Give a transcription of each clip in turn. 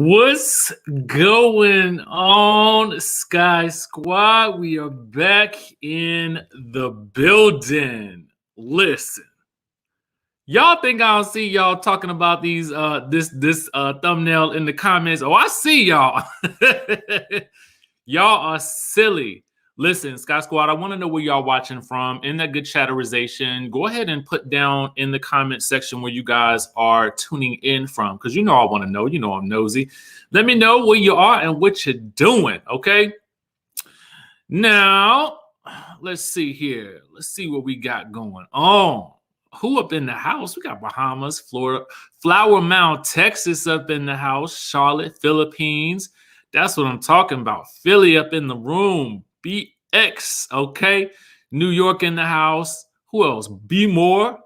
What's going on, Sky Squad? We are back in the building. Listen, y'all think I don't see y'all talking about these this thumbnail in the comments? Oh, I see y'all. Y'all are silly. Listen, Sky Squad, I want to know where y'all watching from. In that good chatterization, go ahead and put down in the comment section where you guys are tuning in from, because you know I want to know. You know I'm nosy. Let me know where you are and what you're doing, okay? Now, let's see here. Let's see what we got going on. Who up in the house? We got Bahamas, Florida, Flower Mound, Texas up in the house, Charlotte, Philippines. That's what I'm talking about. Philly up in the room. BX, okay? New York in the house. Who else? B More.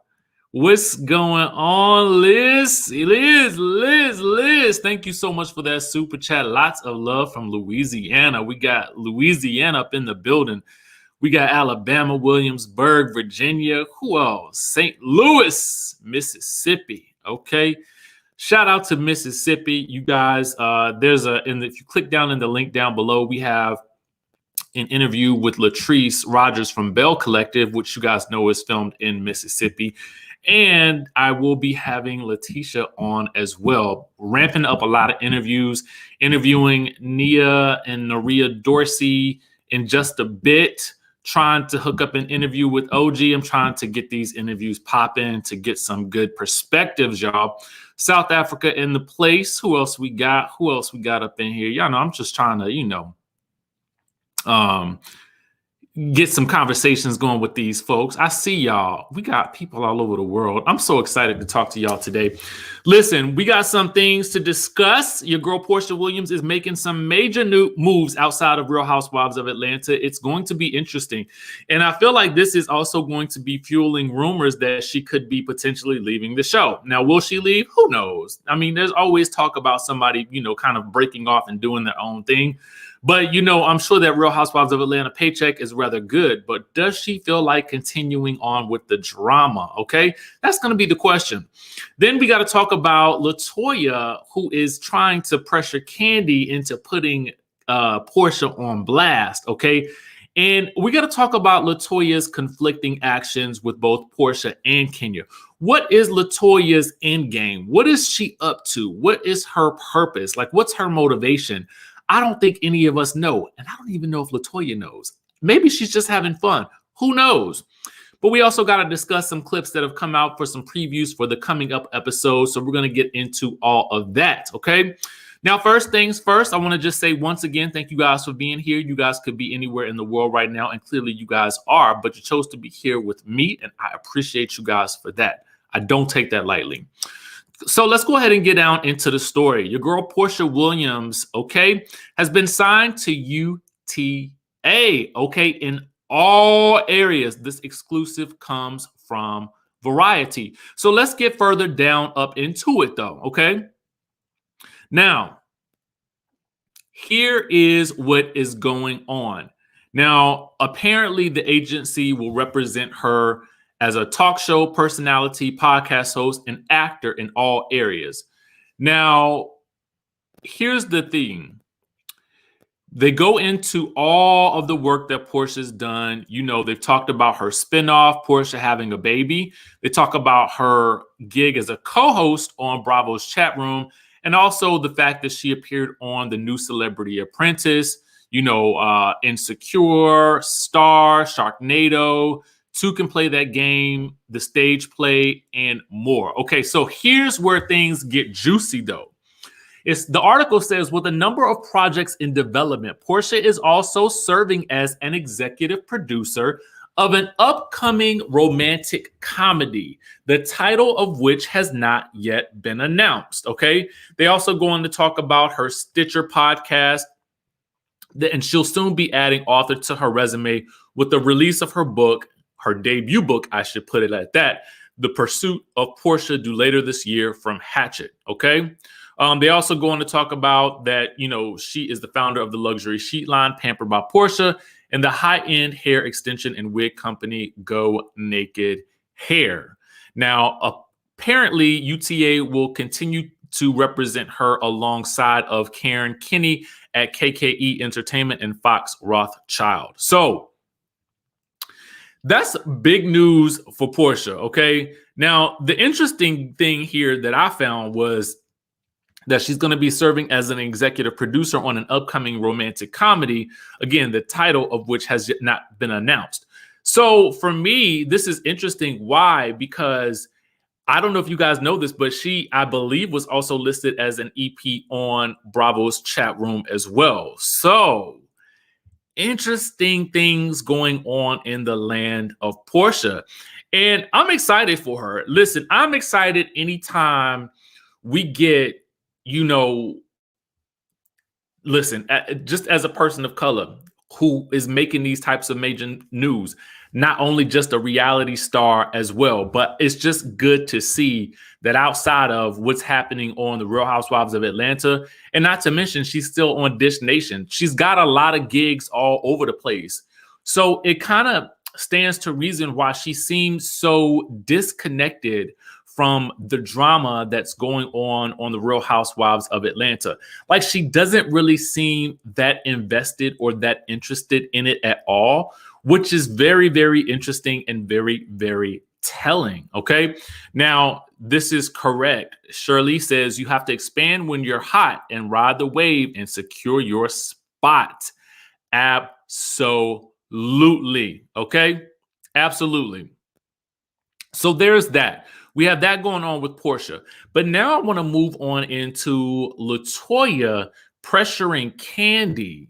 What's going on, Liz? Liz. Thank you so much for that super chat. Lots of love from Louisiana. We got Louisiana up in the building. We got Alabama, Williamsburg, Virginia. Who else? St. Louis, Mississippi. Okay. Shout out to Mississippi. You guys, if you click down in the link down below, we have an interview with Latrice Rogers from Bell Collective, which you guys know is filmed in Mississippi. And I will be having Letitia on as well, ramping up a lot of interviews, interviewing Nia and Naria Dorsey in just a bit, trying to hook up an interview with OG. I'm trying to get these interviews popping to get some good perspectives, y'all. South Africa in the place. Who else we got? Who else we got up in here? Y'all know I'm just trying to, get some conversations going with these folks. I see y'all. We got people all over the world. I'm so excited to talk to y'all today. Listen, we got some things to discuss. Your girl Porsha Williams is making some major new moves outside of Real Housewives of Atlanta. It's going to be interesting. And I feel like this is also going to be fueling rumors that she could be potentially leaving the show. Now, will she leave? Who knows? I mean, there's always talk about somebody, kind of breaking off and doing their own thing. But, I'm sure that Real Housewives of Atlanta paycheck is rather good. But does she feel like continuing on with the drama? Okay, that's going to be the question. Then we got to talk about Latoya, who is trying to pressure Kandi into putting Porsha on blast. Okay, and we got to talk about Latoya's conflicting actions with both Porsha and Kenya. What is Latoya's end game? What is she up to? What is her purpose? Like, what's her motivation? I don't think any of us know. And I don't even know if Latoya knows. Maybe she's just having fun. Who knows? But we also got to discuss some clips that have come out for some previews for the coming up episodes. So we're going to get into all of that. Okay. Now, first things first, I want to just say once again, thank you guys for being here. You guys could be anywhere in the world right now. And clearly you guys are, but you chose to be here with me. And I appreciate you guys for that. I don't take that lightly. So let's go ahead and get down into the story. Your girl, Porsha Williams, okay, has been signed to UTA, okay, in all areas. This exclusive comes from Variety. So let's get further down up into it, though, okay? Now, here is what is going on. Now, apparently the agency will represent her as a talk show personality, podcast host, and actor in all areas. Now, here's the thing. They go into all of the work that Porsha's done. They've talked about her spinoff, Porsha having a baby. They talk about her gig as a co-host on Bravo's chat room, and also the fact that she appeared on the new Celebrity Apprentice, Insecure, Star, Sharknado, Two Can Play That Game, the stage play, and more. Okay, so here's where things get juicy, though. The article says, with a number of projects in development, Porsha is also serving as an executive producer of an upcoming romantic comedy, the title of which has not yet been announced. Okay, they also go on to talk about her Stitcher podcast, and she'll soon be adding author to her resume with the release of her book. Her debut book, I should put it at that, The Pursuit of Porsha, due later this year from Hatchet, okay? They also go on to talk about that, she is the founder of the luxury sheet line Pampered by Porsha and the high-end hair extension and wig company Go Naked Hair. Now, apparently, UTA will continue to represent her alongside of Karen Kinney at KKE Entertainment and Fox Rothschild. So that's big news for Porsha, okay? Now, the interesting thing here that I found was that she's going to be serving as an executive producer on an upcoming romantic comedy, again, the title of which has yet not been announced. So for me, this is interesting. Why? Because I don't know if you guys know this, but she, I believe, was also listed as an EP on Bravo's chat room as well. So interesting things going on in the land of Porsha. And I'm excited for her. Listen, I'm excited anytime we get, listen, just as a person of color who is making these types of major news, not only just a reality star as well, but it's just good to see that outside of what's happening on the Real Housewives of Atlanta, and not to mention she's still on Dish Nation. She's got a lot of gigs all over the place. So it kind of stands to reason why she seems so disconnected from the drama that's going on the Real Housewives of Atlanta. Like, she doesn't really seem that invested or that interested in it at all, which is very, very interesting and very, very telling. Okay. Now, this is correct. Shirley says you have to expand when you're hot and ride the wave and secure your spot. Absolutely. Okay. Absolutely. So there's that. We have that going on with Porsha. But now I want to move on into Latoya pressuring Kandi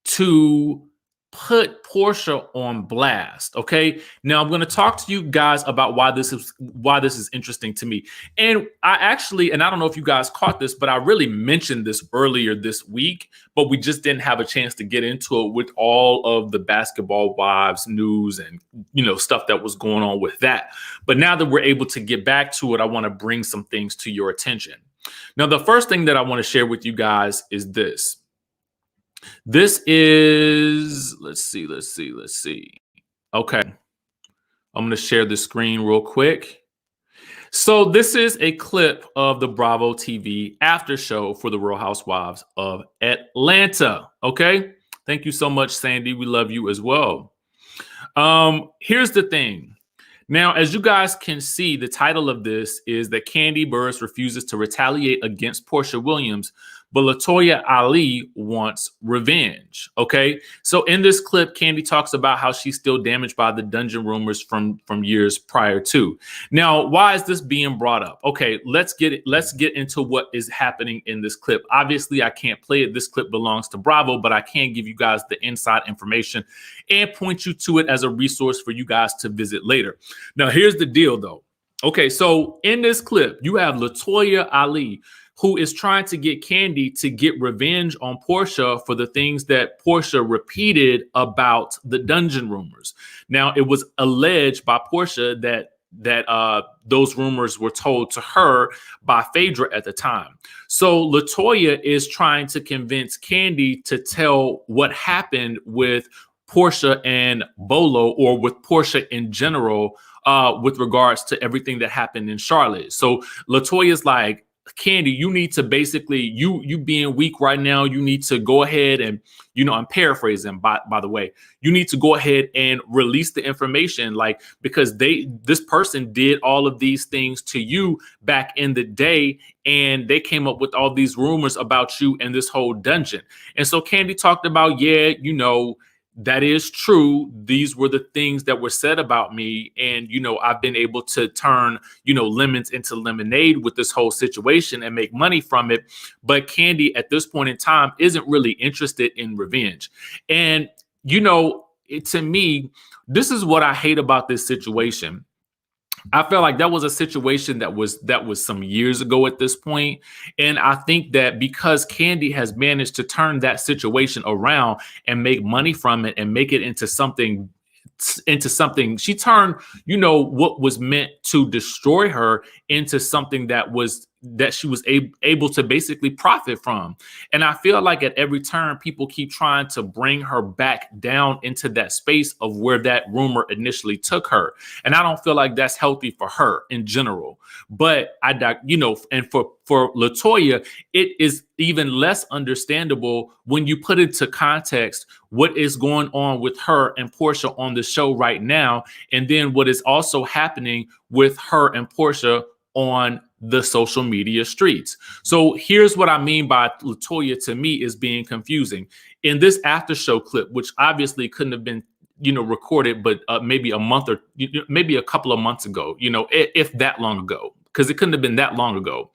to put Porsha on blast. Okay. Now I'm going to talk to you guys about why this is interesting to me. And I don't know if you guys caught this, but I really mentioned this earlier this week, but we just didn't have a chance to get into it with all of the Basketball Wives news and, stuff that was going on with that. But now that we're able to get back to it, I want to bring some things to your attention. Now, the first thing that I want to share with you guys is this. This is, let's see. Okay. I'm going to share the screen real quick. So this is a clip of the Bravo TV after show for the Real Housewives of Atlanta. Okay. Thank you so much, Sandy. We love you as well. Here's the thing. Now, as you guys can see, the title of this is that Kandi Burruss refuses to retaliate against Porsha Williams, but Latoya Ali wants revenge. Okay. So in this clip, Kandi talks about how she's still damaged by the dungeon rumors from years prior to. Now, why is this being brought up? Okay, let's get into what is happening in this clip. Obviously, I can't play it. This clip belongs to Bravo, but I can give you guys the inside information and point you to it as a resource for you guys to visit later. Now, here's the deal, though. Okay, so in this clip, you have Latoya Ali, who is trying to get Kandi to get revenge on Porsha for the things that Porsha repeated about the dungeon rumors. Now, it was alleged by Porsha that those rumors were told to her by Phaedra at the time. So Latoya is trying to convince Kandi to tell what happened with Porsha and Bolo, or with Porsha in general, with regards to everything that happened in Charlotte. So Latoya's like, Kandi, you need to basically, you being weak right now, you need to go ahead and, I'm paraphrasing, by the way, you need to go ahead and release the information, like, because this person did all of these things to you back in the day, and they came up with all these rumors about you and this whole dungeon. And so Kandi talked about, that is true. These were the things that were said about me. And, I've been able to turn, lemons into lemonade with this whole situation and make money from it. But Kandi at this point in time isn't really interested in revenge. And, to me, this is what I hate about this situation. I felt like that was a situation that was some years ago at this point. And I think that because Kandi has managed to turn that situation around and make money from it and make it into something, she turned, what was meant to destroy her into something that was that she was able to basically profit from. And I feel like at every turn, people keep trying to bring her back down into that space of where that rumor initially took her. And I don't feel like that's healthy for her in general. But and for Latoya, it is even less understandable when you put into context what is going on with her and Porsha on the show right now, and then what is also happening with her and Porsha on the social media streets. So here's what I mean by Latoya to me is being confusing. In this after show clip, which obviously couldn't have been recorded, but maybe a month or maybe a couple of months ago, if that long ago, because it couldn't have been that long ago.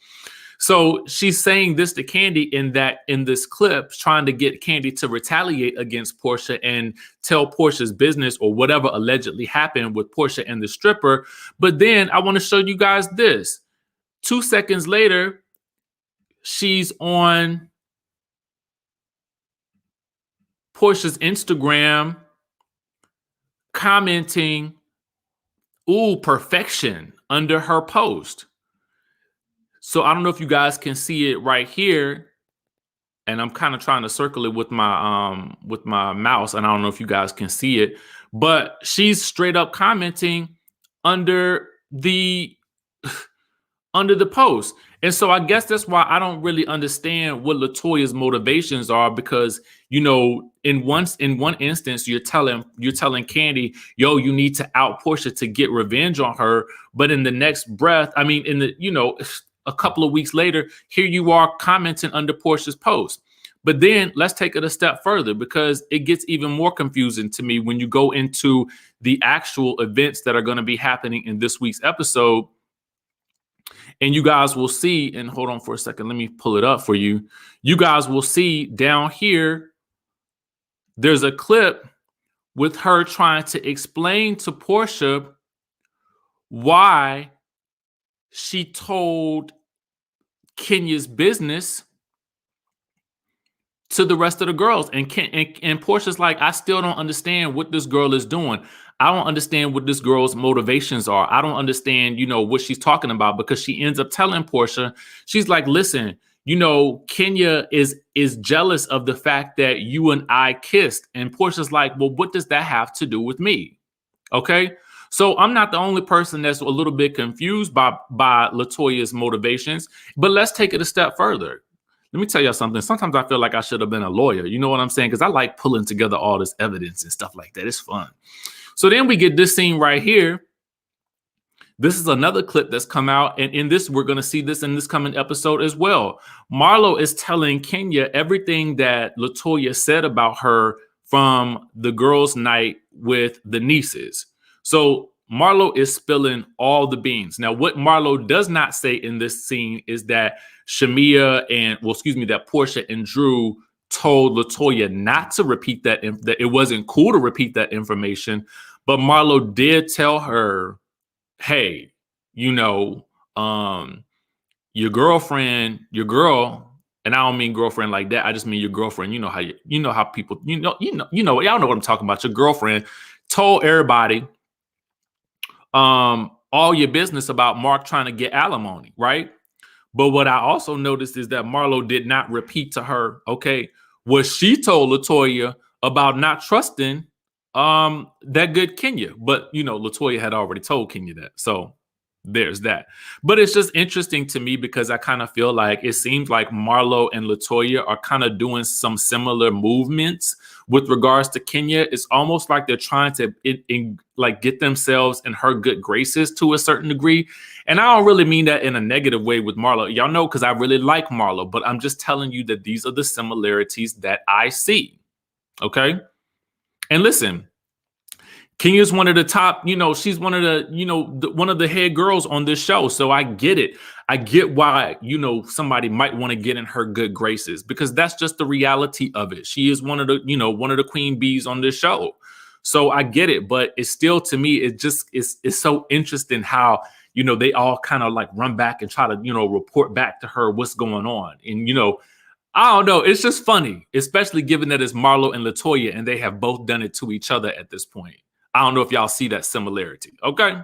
So she's saying this to Kandi in this clip, trying to get Kandi to retaliate against Porsha and tell Porsha's business or whatever allegedly happened with Porsha and the stripper. But then I want to show you guys this. 2 seconds later, she's on Porsha's Instagram commenting, "Ooh, perfection," under her post. So I don't know if you guys can see it right here, and I'm kind of trying to circle it with my mouse, and I don't know if you guys can see it, but she's straight up commenting under the post. And so I guess that's why I don't really understand what Latoya's motivations are, because in one instance you're telling Kandi, yo, you need to out Porsha to get revenge on her, but in the next breath, I mean, a couple of weeks later, here you are commenting under Porsha's post. But then let's take it a step further, because it gets even more confusing to me when you go into the actual events that are going to be happening in this week's episode. And you guys will see, and hold on for a second, let me pull it up for you. You guys will see down here, there's a clip with her trying to explain to Porsha why she told Kenya's business to the rest of the girls. And Porsha's like, I still don't understand what this girl is doing. I don't understand what this girl's motivations are. I don't understand, what she's talking about, because she ends up telling Porsha, she's like, listen, Kenya is jealous of the fact that you and I kissed. And Porsha's like, well, what does that have to do with me? Okay. So I'm not the only person that's a little bit confused by Latoya's motivations, but let's take it a step further. Let me tell you something. Sometimes I feel like I should have been a lawyer. You know what I'm saying? Because I like pulling together all this evidence and stuff like that. It's fun. So then we get this scene right here. This is another clip that's come out. And in this, we're going to see this in this coming episode as well. Marlo is telling Kenya everything that Latoya said about her from the girls' night with the nieces. So Marlo is spilling all the beans. Now, what Marlo does not say in this scene is that that Porsha and Drew told Latoya not to repeat that it wasn't cool to repeat that information. But Marlo did tell her, hey, your girlfriend, your girl, and I don't mean girlfriend like that. I just mean your girlfriend. You know how people, y'all know what I'm talking about. Your girlfriend told everybody all your business about Mark trying to get alimony, right? But what I also noticed is that Marlo did not repeat to her, okay, what she told Latoya about not trusting that good Kenya. But, Latoya had already told Kenya that. So there's that. But it's just interesting to me, because I kind of feel like it seems like Marlo and Latoya are kind of doing some similar movements with regards to Kenya. It's almost like they're trying to get themselves in her good graces to a certain degree. And I don't really mean that in a negative way with Marlo. Y'all know, because I really like Marlo, but I'm just telling you that these are the similarities that I see. Okay. And listen, Kenya's one of the top, she's one of the, one of the head girls on this show. So I get it. I get why, somebody might want to get in her good graces, because that's just the reality of it. She is one of the queen bees on this show. So I get it. But it's still, to me, it's so interesting how, they all kind of like run back and try to, report back to her what's going on. And, I don't know. It's just funny, especially given that it's Marlo and Latoya, and they have both done it to each other at this point. I don't know if y'all see that similarity. Okay.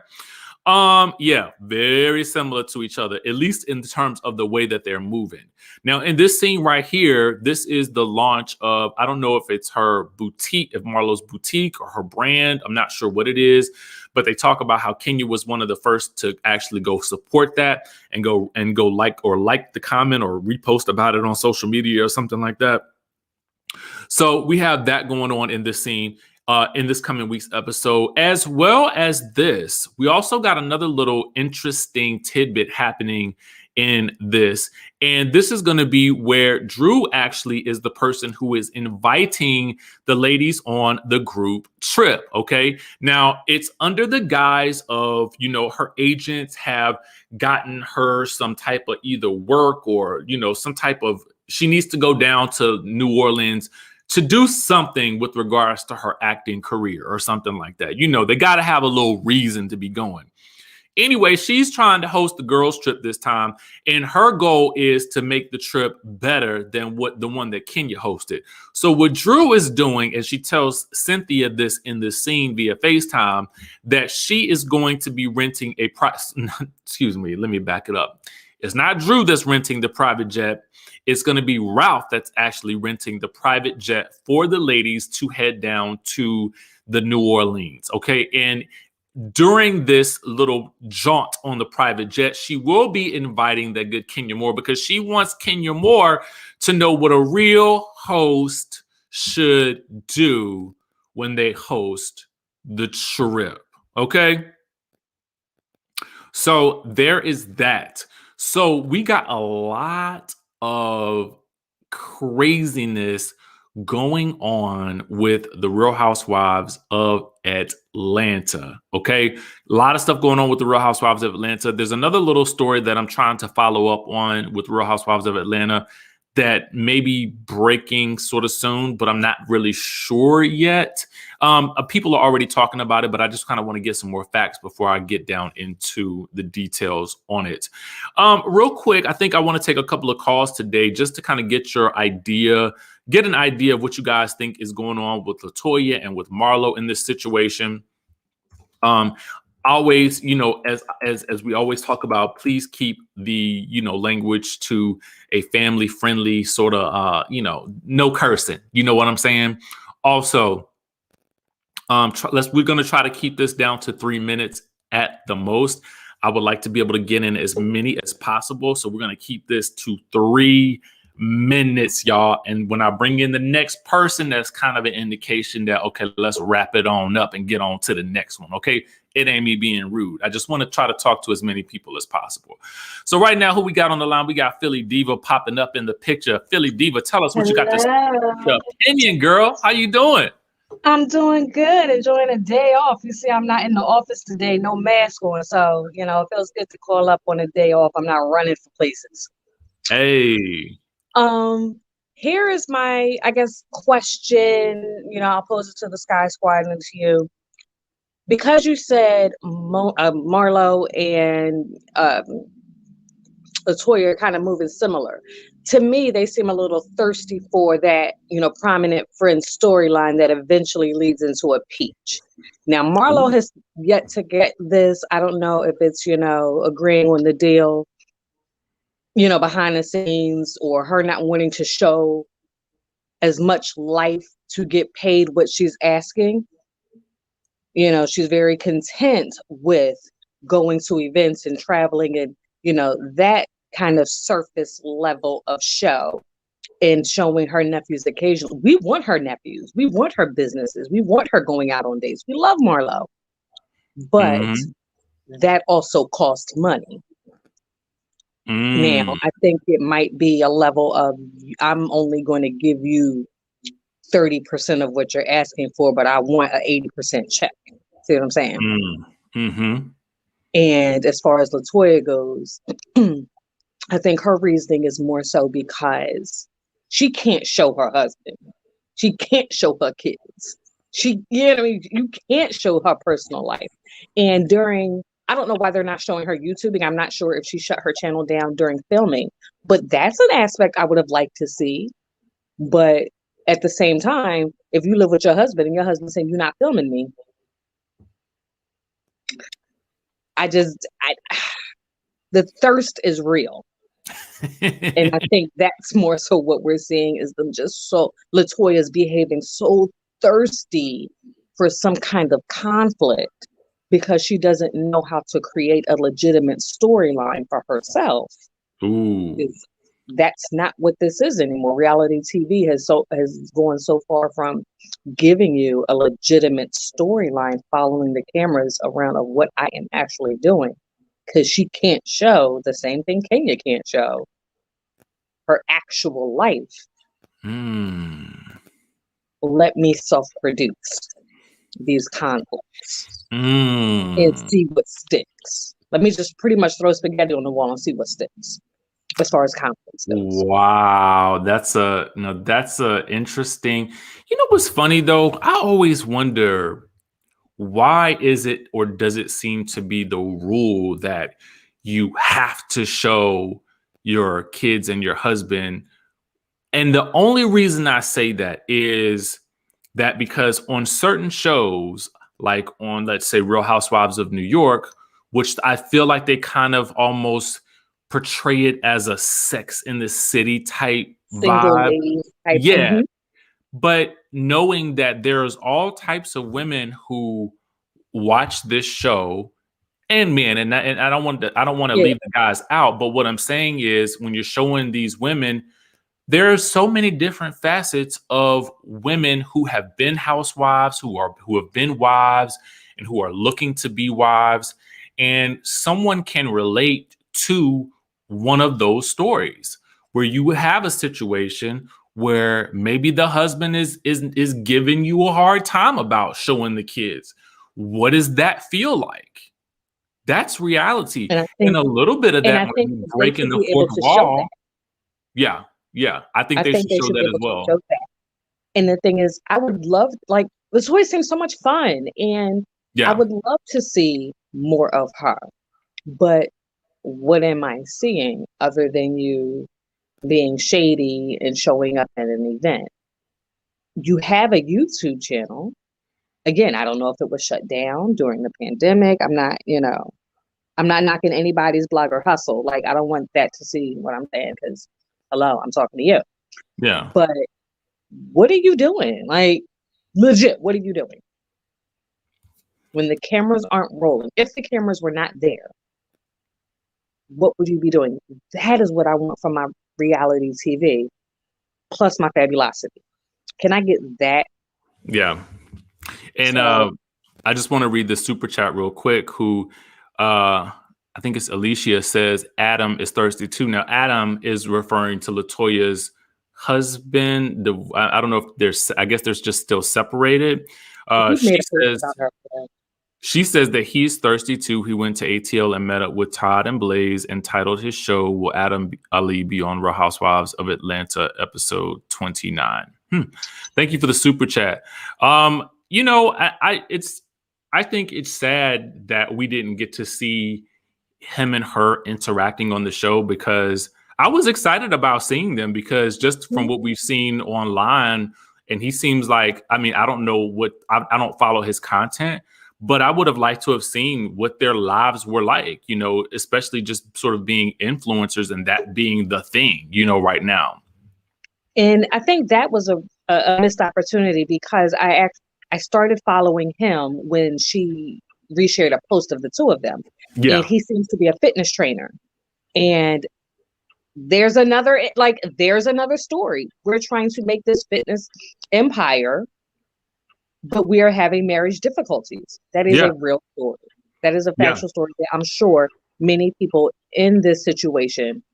Yeah, very similar to each other, at least in terms of the way that they're moving. Now, in this scene right here, this is the launch of, I don't know if it's her boutique, if Marlo's boutique or her brand. I'm not sure what it is, but they talk about how Kenya was one of the first to actually go support that and go like the comment or repost about it on social media or something like that. So we have that going on in this scene. In this coming week's episode, as well as this, we also got another little interesting tidbit happening in this. And this is going to be where Drew actually is the person who is inviting the ladies on the group trip. Okay. Now it's under the guise of, you know, her agents have gotten her some type of either work or, you know, some type of, she needs to go down to New Orleans to do something with regards to her acting career or something like that. You know, they got to have a little reason to be going. Anyway, she's trying to host the girls' trip this time, and her goal is to make the trip better than what the one that Kenya hosted. So what Drew is doing, and she tells Cynthia this in the scene via FaceTime, that she is going to be renting a excuse me, let me back it up. It's not Drew that's renting the private jet. It's going to be Ralph that's actually renting the private jet for the ladies to head down to the New Orleans. Okay. And during this little jaunt on the private jet, she will be inviting that good Kenya Moore because she wants Kenya Moore to know what a real host should do when they host the trip. Okay. So there is that. So we got a lot of craziness going on with the Real Housewives of Atlanta. Okay. A lot of stuff going on with the Real Housewives of Atlanta. There's another little story that I'm trying to follow up on with Real Housewives of Atlanta that may be breaking sort of soon, but I'm not really sure yet. People are already talking about it, but I just kind of want to get some more facts before I get down into the details on it. Real quick, I think I want to take a couple of calls today just to kind of get an idea of what you guys think is going on with Latoya and with Marlo in this situation. Always, you know, as we always talk about, please keep the, you know, language to a family friendly sort of, you know, no cursing. You know what I'm saying? Also, we're going to try to keep this down to 3 minutes at the most. I would like to be able to get in as many as possible. So we're going to keep this to 3 minutes, y'all. And when I bring in the next person, that's kind of an indication that, okay, let's wrap it on up and get on to the next one. Okay. It ain't me being rude. I just want to try to talk to as many people as possible. So right now, who we got on the line? We got Philly Diva popping up in the picture. Philly Diva, tell us what you got to say. Your opinion, girl. How you doing? I'm doing good, enjoying a day off. You see, I'm not in the office today, no mask on. So, you know, it feels good to call up on a day off. I'm not running for places. Hey. Here is my, I guess, question. You know, I'll pose it to the Sky Squad and to you. Because you said Marlo and Latoya are kind of moving similar. To me, they seem a little thirsty for that, you know, prominent friend storyline that eventually leads into a peach. Now, Marlo has yet to get this. I don't know if it's, you know, agreeing on the deal, you know, behind the scenes, or her not wanting to show as much life to get paid what she's asking. You know, she's very content with going to events and traveling and, you know, that kind of surface level of show and showing her nephews occasionally. We want her nephews. We want her businesses. We want her going out on dates. We love Marlo. But that also costs money. Now, I think it might be a level of, I'm only going to give you 30% of what you're asking for, but I want an 80% check. See what I'm saying? And as far as Latoya goes, I think her reasoning is more so because she can't show her husband. She can't show her kids. You can't show her personal life. And I don't know why they're not showing her YouTubing. I'm not sure if she shut her channel down during filming, but that's an aspect I would have liked to see. But at the same time, if you live with your husband and your husband saying, "You're not filming me," The thirst is real. And I think that's more so what we're seeing is them just so Latoya's behaving so thirsty for some kind of conflict because she doesn't know how to create a legitimate storyline for herself. Ooh. That's not what this is anymore. Reality TV has gone so far from giving you a legitimate storyline following the cameras around of what I am actually doing. Because she can't show the same thing Kanye can't show, her actual life. Let me self-produce these conflicts and see what sticks. Let me just pretty much throw spaghetti on the wall and see what sticks as far as conflicts goes. Wow, that's a interesting. You know what's funny though? I always wonder, why is it, or does it seem to be the rule that you have to show your kids and your husband? And the only reason I say that is that because on certain shows, like on, let's say, Real Housewives of New York, which I feel like they kind of almost portray it as a Sex in the City type Single vibe. lady type. Yeah. But knowing that there's all types of women who watch this show, and men, and I don't want to leave the guys out, but what I'm saying is when you're showing these women, there are so many different facets of women who have been housewives, who have been wives, and who are looking to be wives, and someone can relate to one of those stories where you have a situation where maybe the husband is giving you a hard time about showing the kids. What does that feel like? That's reality. And a little bit of that might be breaking the fourth wall. Yeah. I think they should show that as well. And the thing is, I would love, like, Latoya seems so much fun, and I would love to see more of her. But what am I seeing other than you being shady and showing up at an event? You have a YouTube channel. Again, I don't know if it was shut down during the pandemic. I'm not knocking anybody's blog or hustle. Like, I don't want that to see what I'm saying, because hello, I'm talking to you. Yeah. But what are you doing? Like, legit, what are you doing? When the cameras aren't rolling, if the cameras were not there, what would you be doing? That is what I want from my reality TV, plus my fabulosity. Can I get that? Yeah. And I just want to read the super chat real quick, who I think it's Alicia, says Adam is thirsty too. Now, Adam is referring to Latoya's husband. I don't know if I guess there's just still separated. She says that he's thirsty too. He went to ATL and met up with Todd and Blaze and titled his show, "Will Adam Ali Be on Real Housewives of Atlanta, episode 29? Thank you for the super chat. I think it's sad that we didn't get to see him and her interacting on the show, because I was excited about seeing them, because just from what we've seen online, and he seems like, I mean, I don't know I don't follow his content, but I would have liked to have seen what their lives were like, especially just sort of being influencers and that being the thing, right now. And I think that was a missed opportunity, because I started following him when she reshared a post of the two of them. Yeah. And he seems to be a fitness trainer. And there's another story. We're trying to make this fitness empire, but we are having marriage difficulties. That is a real story. That is a factual story that I'm sure many people in this situation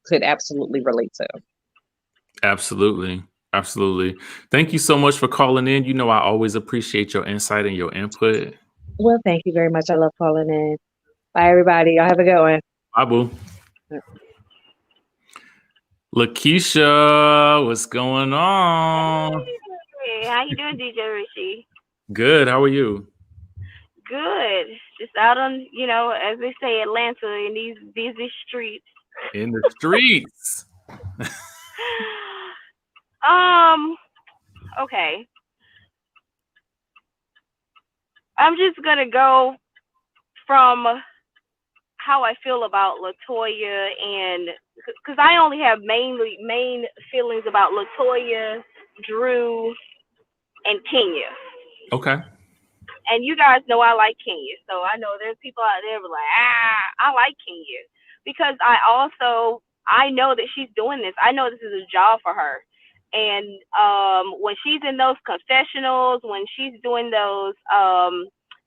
could absolutely relate to. Absolutely. Thank you so much for calling in. I always appreciate your insight and your input. Well, thank you very much. I love calling in. Bye, everybody. Y'all have a good one. Bye, boo. Lakeisha, what's going on? Hey, how you doing, DJ Richie? Good. How are you? Good. Just out on, as they say, Atlanta, in these busy streets. In the streets. Okay. I'm just gonna go from how I feel about Latoya, and because I only have main feelings about Latoya, Drew, and Kenya. Okay. And you guys know I like Kenya, so I know there's people out there who are like, I like Kenya because I know that she's doing this. I know this is a job for her. And when she's in those confessionals, when she's doing those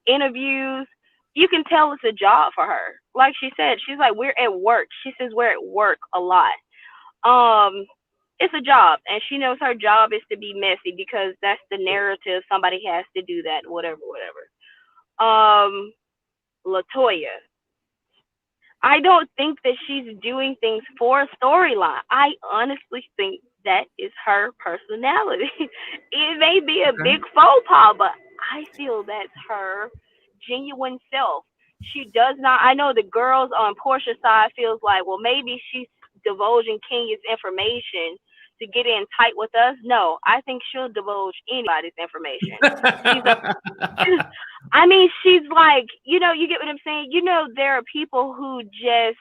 interviews, you can tell it's a job for her. Like she said, she's like, we're at work. She says we're at work a lot. It's a job, and she knows her job is to be messy because that's the narrative. Somebody has to do that, whatever. Latoya, I don't think that she's doing things for a storyline. I honestly think that is her personality. It may be a big faux pas, but I feel that's her genuine self. She does not. I know the girls on Porsha's side feels like, well, maybe she's divulging Kenya's information to get in tight with us. No, I think she'll divulge anybody's information. I mean, she's like, you get what I'm saying? There are people who just,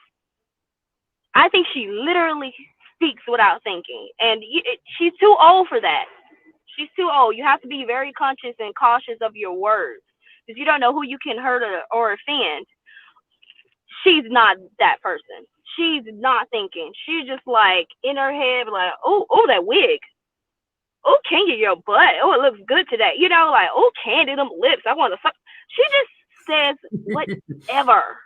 I think she literally speaks without thinking. And she's too old for that. She's too old. You have to be very conscious and cautious of your words because you don't know who you can hurt or offend. She's not that person. She's not thinking. She's just like in her head, like, oh, that wig. Oh, Kenya, your butt. Oh, it looks good today. Like, oh, Candy, them lips. I want to suck. She just says whatever.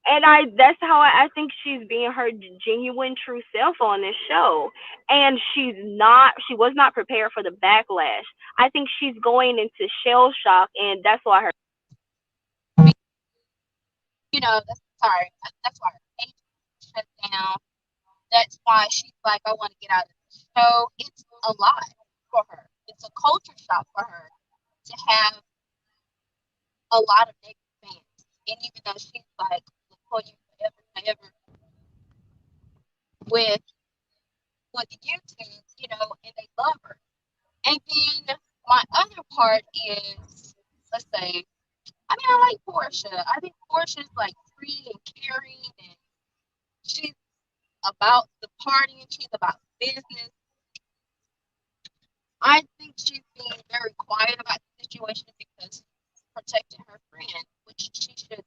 And that's how I think she's being her genuine, true self on this show. And she was not prepared for the backlash. I think she's going into shell shock, and that's why her. That's why her page shut down. That's why she's like, I want to get out of the show. It's a lot for her. It's a culture shock for her to have a lot of negative fans. And even though she's like, for you forever, with YouTube, and they love her. And then my other part is, let's say, I like Porsha. I think Porsha's like free and caring, and she's about the party, and she's about business. I think she's being very quiet about the situation because she's protecting her friend, which she should do.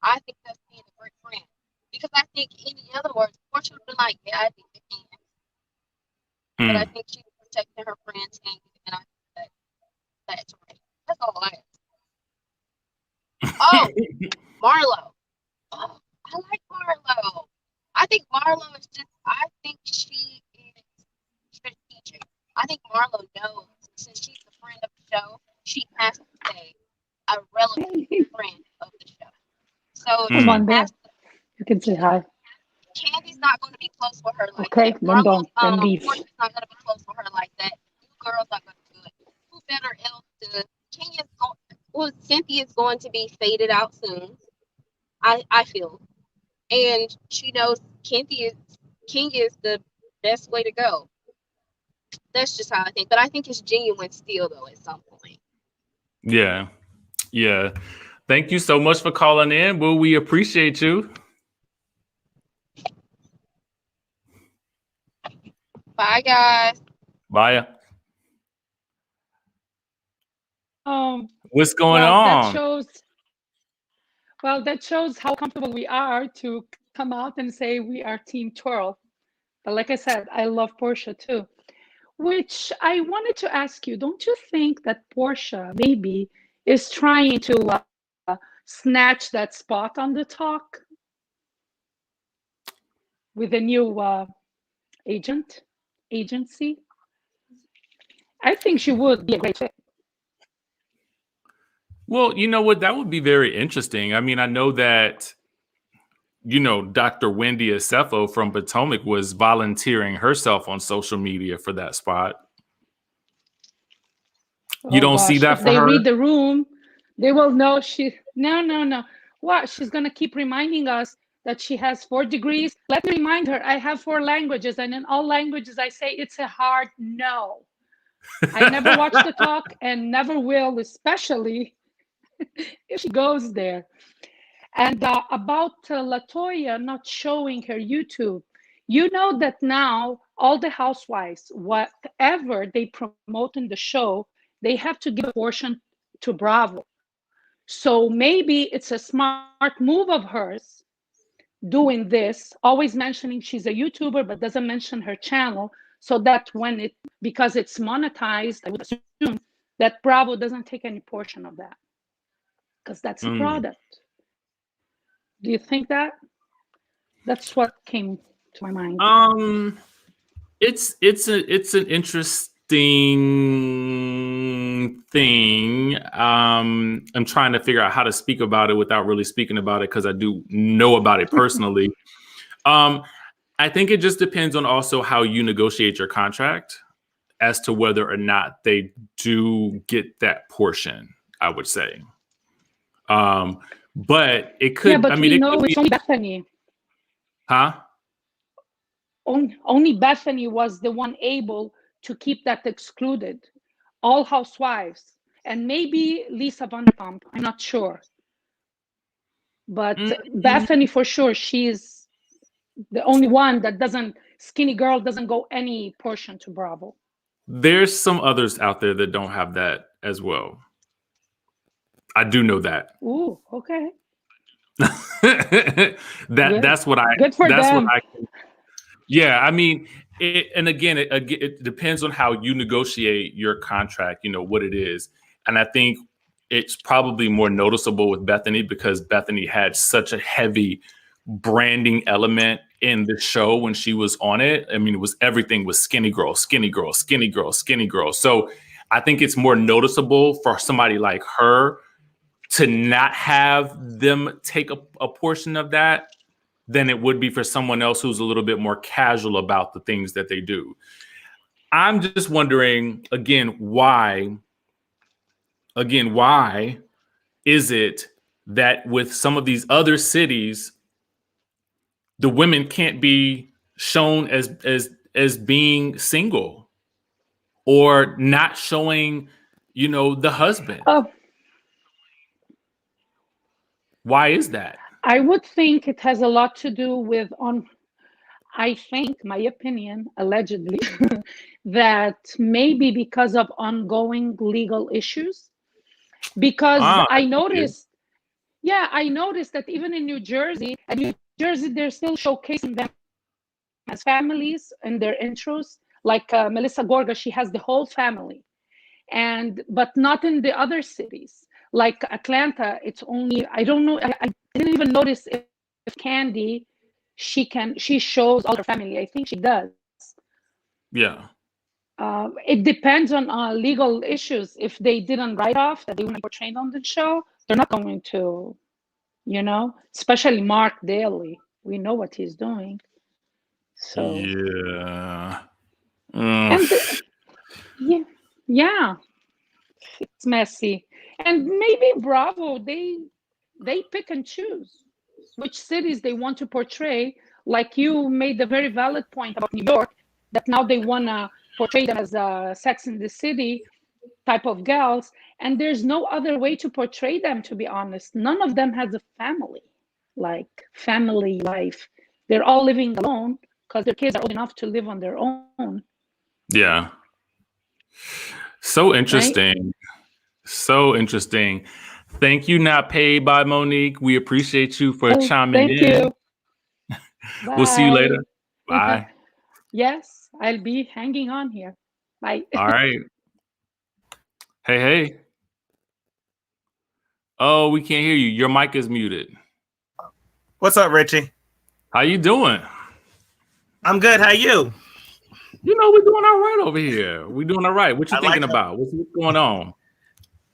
I think that's being a great friend. Because I think, in other words, Porsha would be like, yeah, I think they can. But I think she's protecting her friend's name, and I think that's right. That's all I have. Oh, Marlo. Oh, I like Marlo. I think Marlo is I think she is strategic. I think Marlo knows, since she's a friend of the show, she has to stay a relevant friend of the show. So come on, there. You can say hi. Candy's not going to be close with her like okay, that. then don't. Then leave. Porsha's not going to be close with her like that. You girls are going to do it. Who better else to? Cynthia's going to be faded out soon. I feel, and she knows Kenya is the best way to go. That's just how I think. But I think it's genuine still, though, at some point. Yeah. Thank you so much for calling in. Well, we appreciate you. Bye, guys. Bye. What's going on? That shows how comfortable we are to come out and say we are Team Twirl. But like I said, I love Porsha too. Which I wanted to ask you, don't you think that Porsha maybe is trying to snatch that spot on the talk with a new agency? I think she would be a great fit. Well, you know what? That would be very interesting. I mean, I know that, Dr. Wendy Acefo from Potomac was volunteering herself on social media for that spot. You don't see that for her? If they read the room, they will know No. What? She's going to keep reminding us that she has 4 degrees. Let me remind her, I have 4 languages, and in all languages, I say it's a hard no. I never watched the talk and never will, especially if she goes there. And about Latoya not showing her YouTube, you know that now all the housewives, whatever they promote in the show, they have to give a portion to Bravo. So maybe it's a smart move of hers doing this, always mentioning she's a YouTuber, but doesn't mention her channel, so that because it's monetized, I would assume that Bravo doesn't take any portion of that, because that's a product. Do you think that? That's what came to my mind. It's an interesting thing. I'm trying to figure out how to speak about it without really speaking about it, because I do know about it personally. I think it just depends on also how you negotiate your contract as to whether or not they do get that portion, I would say. But it could. Yeah, but we know it's only Bethany. Huh? Only Bethany was the one able to keep that excluded. All housewives, and maybe Lisa Vanderpump. I'm not sure, but Bethany for sure. She's the only one that doesn't. Skinny girl doesn't go any portion to Bravo. There's some others out there that don't have that as well. I do know that. Ooh, okay. That's what I. Good for that's them. what I. Yeah, I mean, it depends on how you negotiate your contract. You know what it is, and I think it's probably more noticeable with Bethany because Bethany had such a heavy branding element in the show when she was on it. I mean, everything was skinny girl, skinny girl, skinny girl, skinny girl. So I think it's more noticeable for somebody like her to not have them take a portion of that than it would be for someone else who's a little bit more casual about the things that they do. I'm just wondering, again, why is it that with some of these other cities, the women can't be shown as being single or not showing, the husband? Oh. Why is that? I would think it has a lot to do with I think, my opinion, allegedly, that maybe because of ongoing legal issues. Because I noticed that even in New Jersey, they're still showcasing them as families in their intros. Like Melissa Gorga, she has the whole family, but not in the other cities. Like Atlanta, it's only, I don't know, I didn't even notice if Kandi, she shows all her family. I think she does. Yeah. It depends on legal issues. If they didn't write off that they want to portray on the show, they're not going to, especially Mark Daly. We know what he's doing. So yeah. Yeah, it's messy. And maybe Bravo, they pick and choose which cities they want to portray. Like you made the very valid point about New York, that now they want to portray them as Sex in the City type of gals. And there's no other way to portray them, to be honest. None of them has a family, like family life. They're all living alone because their kids are old enough to live on their own. Yeah. So interesting. Right? So interesting. Thank you, Not Paid by Monique. We appreciate you for chiming in. Thank you. We'll see you later. Bye. Yes, I'll be hanging on here. Bye. All right. Hey. Oh, we can't hear you. Your mic is muted. What's up, Richie? How you doing? I'm good. How you? We're doing all right over here. We're doing all right. What you thinking about? What's going on?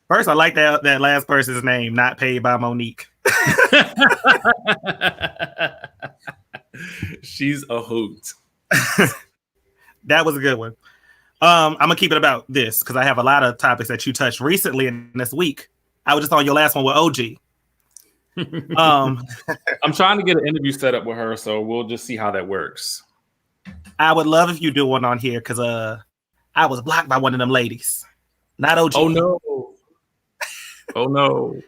First, I like that last person's name, Not Paid by Monique. She's a hoot. That was a good one. I'm gonna keep it about this because I have a lot of topics that you touched recently in this week. I was just on your last one with OG. I'm trying to get an interview set up with her, so we'll just see how that works. I would love if you do one on here because I was blocked by one of them ladies. Not OG. Oh no.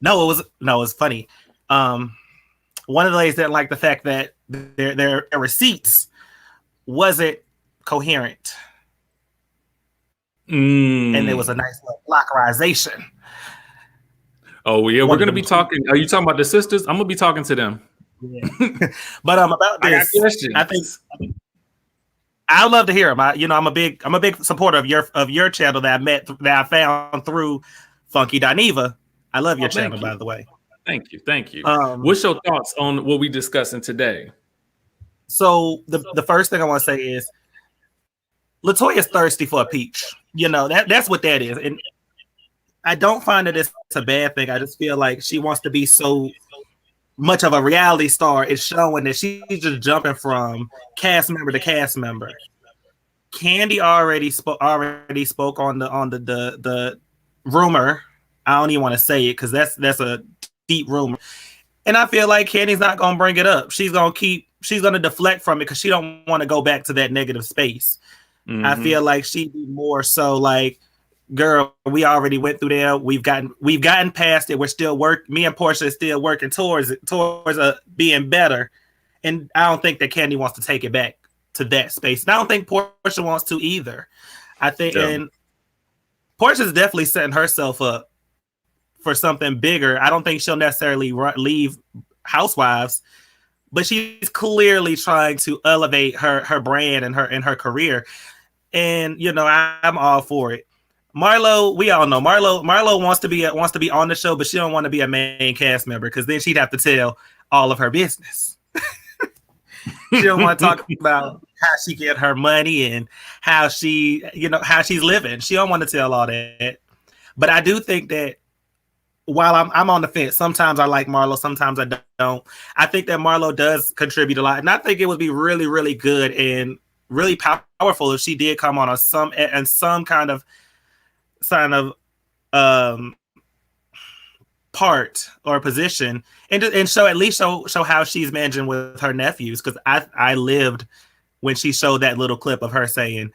No, it was funny. One of the ladies didn't like the fact that their receipts wasn't coherent. And there was a nice little blockerization. Oh yeah, we're gonna be talking. Are you talking about the sisters? I'm gonna be talking to them. Yeah. But about this, I think I'd love to hear them. I'm a big supporter of your channel that I found through Funky Dineva. I love your channel, by the way. Thank you. What's your thoughts on what we discussing today? So the first thing I want to say is Latoya's thirsty for a peach. That's what that is. And I don't find that it's a bad thing. I just feel like she wants to be so much of a reality star. It's showing that she's just jumping from cast member to cast member. Kandi already spoke on the rumor. I don't even want to say it because that's a deep rumor. And I feel like Kandi's not gonna bring it up. She's gonna deflect from it because she don't want to go back to that negative space. Mm-hmm. I feel like she'd be more so like, girl, we already went through there. We've gotten past it. We're still me and Porsha is still working towards being better. And I don't think that Kandi wants to take it back to that space. And I don't think Porsha wants to either. I think, and Porsha's definitely setting herself up for something bigger. I don't think she'll necessarily leave Housewives, but she's clearly trying to elevate her brand and her career. And I'm all for it. Marlo, we all know Marlo wants to be on the show, but she don't want to be a main cast member because then she'd have to tell all of her business. She don't want to talk about how she get her money and how she's living. She don't want to tell all that. But I do think that while I'm on the fence, sometimes I like Marlo, sometimes I don't. I think that Marlo does contribute a lot, and I think it would be really, really good and really powerful if she did come on some kind of part or position and show how she's managing with her nephews, because I lived when she showed that little clip of her saying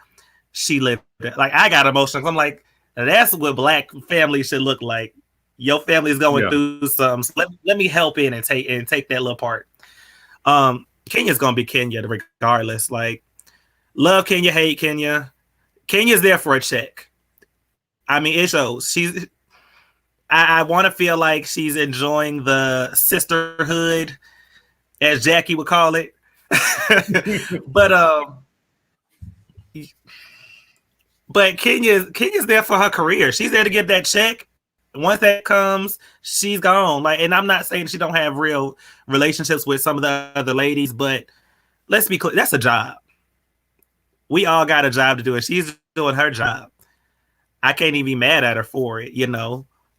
she lived it. Like, I got emotional. I'm like, that's what Black families should look like. Your family's going through some. So let me help in and take that little part. Kenya's gonna be Kenya regardless. Like, love Kenya, hate Kenya. Kenya's there for a check. I mean, it shows. I want to feel like she's enjoying the sisterhood, as Jackie would call it. But Kenya's there for her career. She's there to get that check. Once that comes, she's gone. Like, and I'm not saying she don't have real relationships with some of the other ladies, but let's be clear, that's a job. We all got a job to do, and she's doing her job. I can't even be mad at her for it,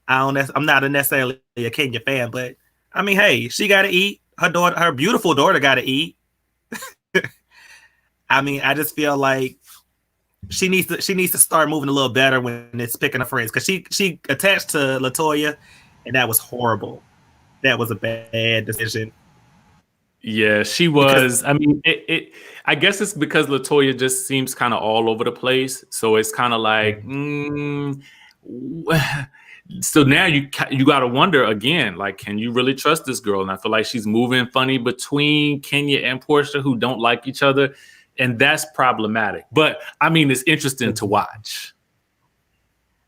I'm not necessarily a Kenya fan, but I mean, hey, she got to eat. Her beautiful daughter got to eat. I mean, I just feel like she needs to start moving a little better when it's picking her friends, because she attached to Latoya, and that was horrible. That was a bad decision. Yeah, she was. I mean, I guess it's because Latoya just seems kind of all over the place. So it's kind of like, so now you got to wonder again, like, can you really trust this girl? And I feel like she's moving funny between Kenya and Porsha, who don't like each other. And that's problematic. But I mean, it's interesting to watch.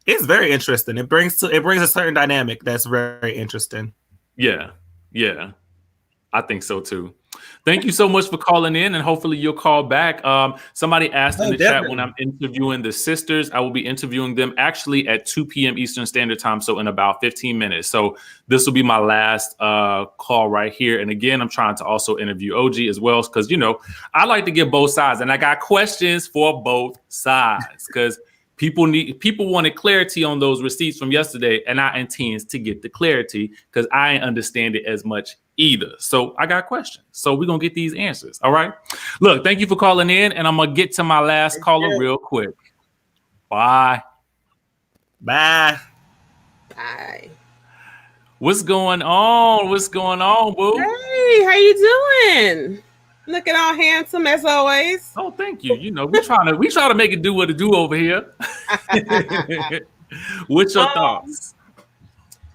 It's very interesting. It brings a certain dynamic that's very interesting. Yeah. I think so too. Thank you so much for calling in, and hopefully you'll call back. Somebody asked in the chat when I'm interviewing the sisters. I will be interviewing them actually at 2 p.m. Eastern Standard Time, so in about 15 minutes. So this will be my last call right here. And again, I'm trying to also interview OG as well, because, I like to get both sides, and I got questions for both sides, because people wanted clarity on those receipts from yesterday, and I intend to get the clarity because I ain't understand it as much either. So I got questions. So we're going to get these answers. All right. Look, thank you for calling in, and I'm going to get to my last caller real quick. Bye. What's going on? Boo? Hey, how you doing? Looking all handsome as always. Oh, thank you. We try to make it do what it do over here. What's your thoughts?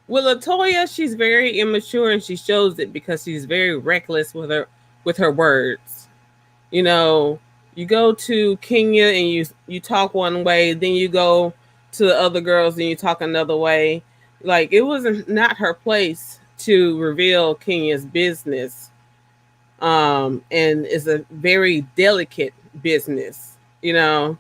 With Latoya, she's very immature and she shows it because she's very reckless with her words. You know, you go to Kenya and you talk one way, then you go to the other girls and you talk another way. Like, it was not her place to reveal Kenya's business. And it's a very delicate business, you know.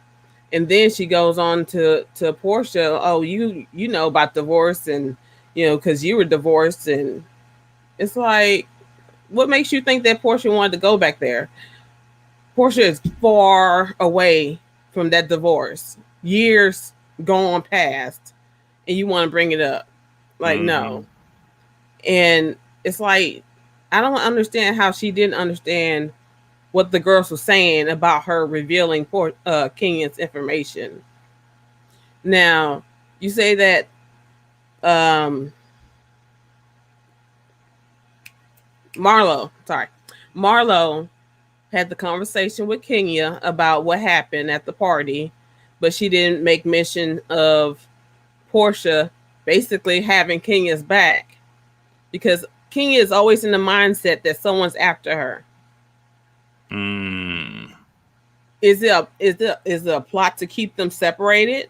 And then she goes on to Porsha. Oh, you know about divorce, and you know, because you were divorced, and it's like, what makes you think that Porsha wanted to go back there? Porsha is far away from that divorce, years gone past, and you want to bring it up. Like, no. And it's like, I don't understand how she didn't understand what the girls were saying about her revealing Kenya's information. Now, you say that Marlo had the conversation with Kenya about what happened at the party, but she didn't make mention of Porsha basically having Kenya's back, because Kenya is always in the mindset that someone's after her. Is it a plot to keep them separated?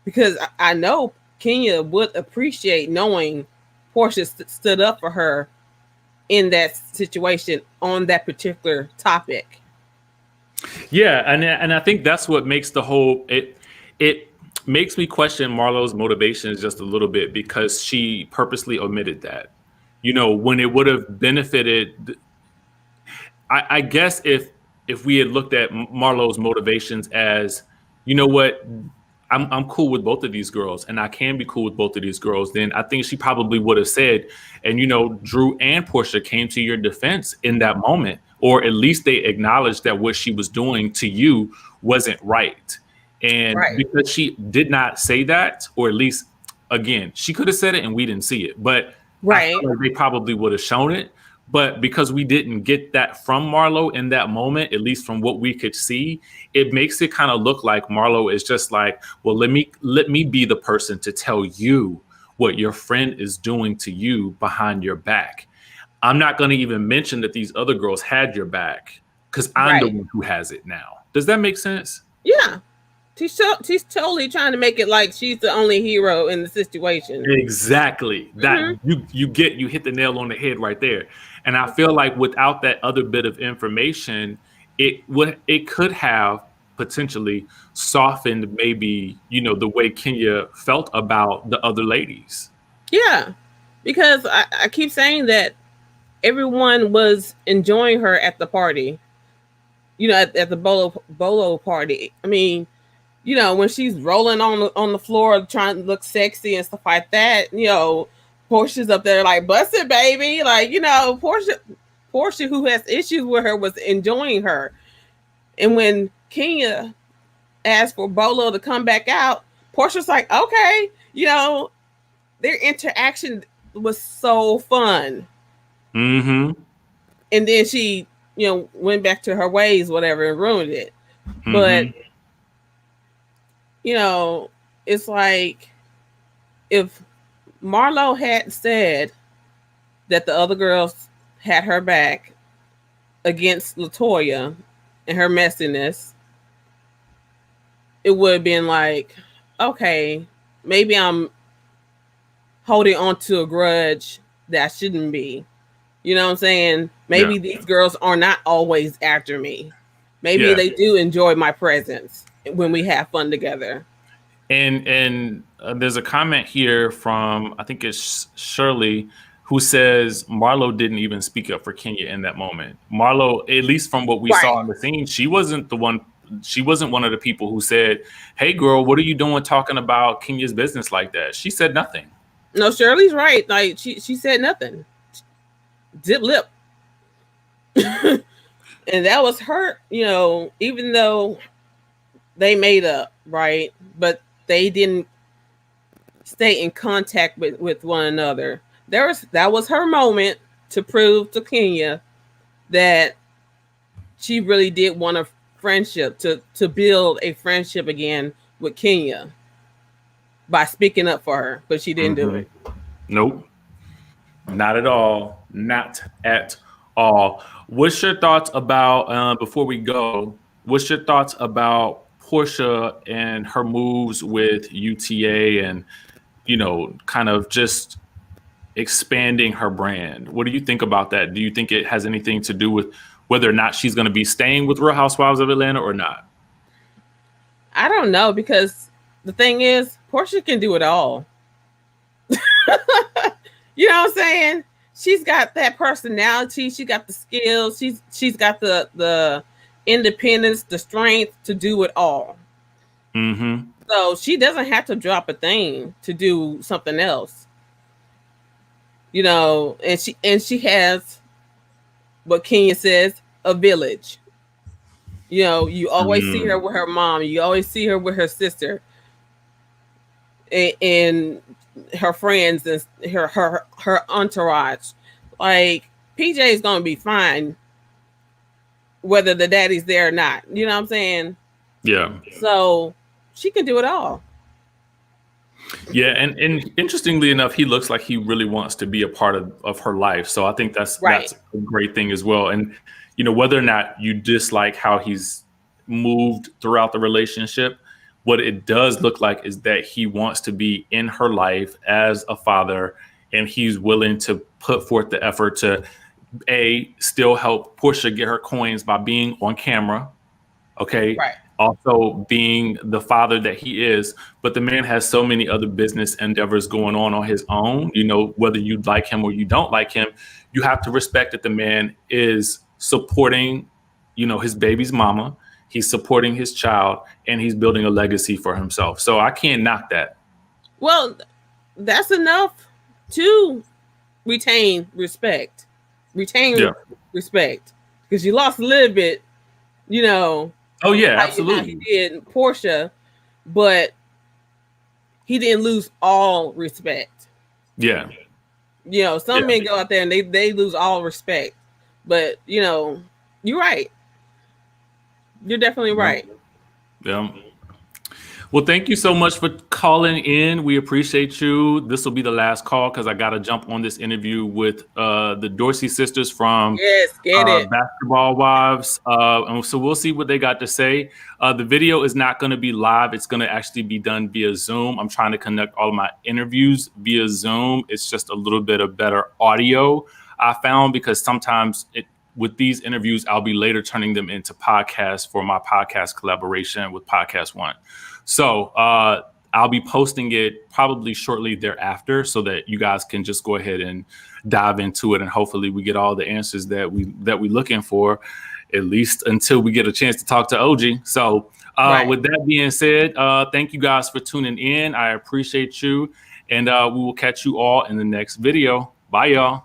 Because I know Kenya would appreciate knowing Porsha stood up for her in that situation on that particular topic. Yeah, and I think that's what makes the whole it makes me question Marlo's motivations just a little bit, because she purposely omitted that. You know, when it would have benefited. I guess if we had looked at Marlo's motivations as, you know what, I'm cool with both of these girls and I can be cool with both of these girls, then I think she probably would have said, and you know, Drew and Porsha came to your defense in that moment, or at least they acknowledged that what she was doing to you wasn't right. And because she did not say that, or at least, again, she could have said it and we didn't see it, but I feel like they probably would have shown it. But because we didn't get that from Marlo in that moment, at least from what we could see, it makes it kind of look like Marlo is just like, well, let me be the person to tell you what your friend is doing to you behind your back. I'm not going to even mention that these other girls had your back because I'm the one who has it now. Does that make sense? Yeah. She's totally trying to make it like she's the only hero in the situation. Exactly. That you hit the nail on the head right there. And I feel like without that other bit of information, it could have potentially softened maybe, you know, the way Kenya felt about the other ladies. Yeah, because I keep saying that everyone was enjoying her at the party, you know, at the bolo party. I mean, you know, when she's rolling on the floor trying to look sexy and stuff like that, you know, Porsha's up there like, bust it, baby. Like, you know, Porsha, who has issues with her, was enjoying her. And when Kenya asked for Bolo to come back out, Porsha's like, okay, you know, their interaction was so fun. And then she, you know, went back to her ways, whatever, and ruined it. But you know, it's like if Marlo had said that the other girls had her back against Latoya and her messiness, it would have been like, okay, maybe I'm holding on to a grudge that I shouldn't be. You know what I'm saying? Maybe these girls are not always after me. Maybe they do enjoy my presence when we have fun together. And there's a comment here from, I think it's Shirley, who says Marlo didn't even speak up for Kenya in that moment. Marlo, at least from what we saw on the scene, she wasn't one of the people who said, hey girl, what are you doing talking about Kenya's business like that? She said nothing. No, Shirley's right. Like she said nothing. Zip lip. And that was her, you know, even though they made up, right? But they didn't stay in contact with one another. That was her moment to prove to Kenya that she really did want a friendship, to build a friendship again with Kenya by speaking up for her, but she didn't do it. Nope. Not at all. Not at all. What's your thoughts about, before we go, what's your thoughts about Porsha and her moves with UTA and, kind of just expanding her brand? What do you think about that? Do you think it has anything to do with whether or not she's going to be staying with Real Housewives of Atlanta or not? I don't know, because the thing is, Porsha can do it all. You know what I'm saying? She's got that personality. She got the skills. She's got the independence, the strength to do it all. Mm-hmm. So she doesn't have to drop a thing to do something else. And she has what Kenya says, a village. You always see her with her mom. You always see her with her sister and her friends and her entourage. Like, PJ is gonna be fine whether the daddy's there or not. You know what I'm saying? Yeah. So she can do it all. Yeah, and interestingly enough, he looks like he really wants to be a part of her life. So I think that's a great thing as well. And whether or not you dislike how he's moved throughout the relationship, what it does look like is that he wants to be in her life as a father, and he's willing to put forth the effort to still help Porsha get her coins by being on camera. Okay. Right. Also being the father that he is, but the man has so many other business endeavors going on his own. Whether you like him or you don't like him, you have to respect that the man is supporting, his baby's mama. He's supporting his child, and he's building a legacy for himself. So I can't knock that. Well, that's enough to retain respect. Respect, because you lost a little bit, Oh yeah, absolutely. He did Porsha, but he didn't lose all respect. Yeah. Some men go out there and they lose all respect. But you're right. You're definitely right. Yeah. Well, thank you so much for calling in. We appreciate you. This will be the last call because I got to jump on this interview with the Dorsey sisters from Basketball Wives. And so we'll see what they got to say. The video is not going to be live. It's going to actually be done via Zoom. I'm trying to connect all of my interviews via Zoom. It's just a little bit of better audio, I found, because sometimes with these interviews, I'll be later turning them into podcasts for my podcast collaboration with Podcast One. So I'll be posting it probably shortly thereafter so that you guys can just go ahead and dive into it. And hopefully we get all the answers that we're looking for, at least until we get a chance to talk to OG. So with that being said, thank you guys for tuning in. I appreciate you. And we will catch you all in the next video. Bye, y'all.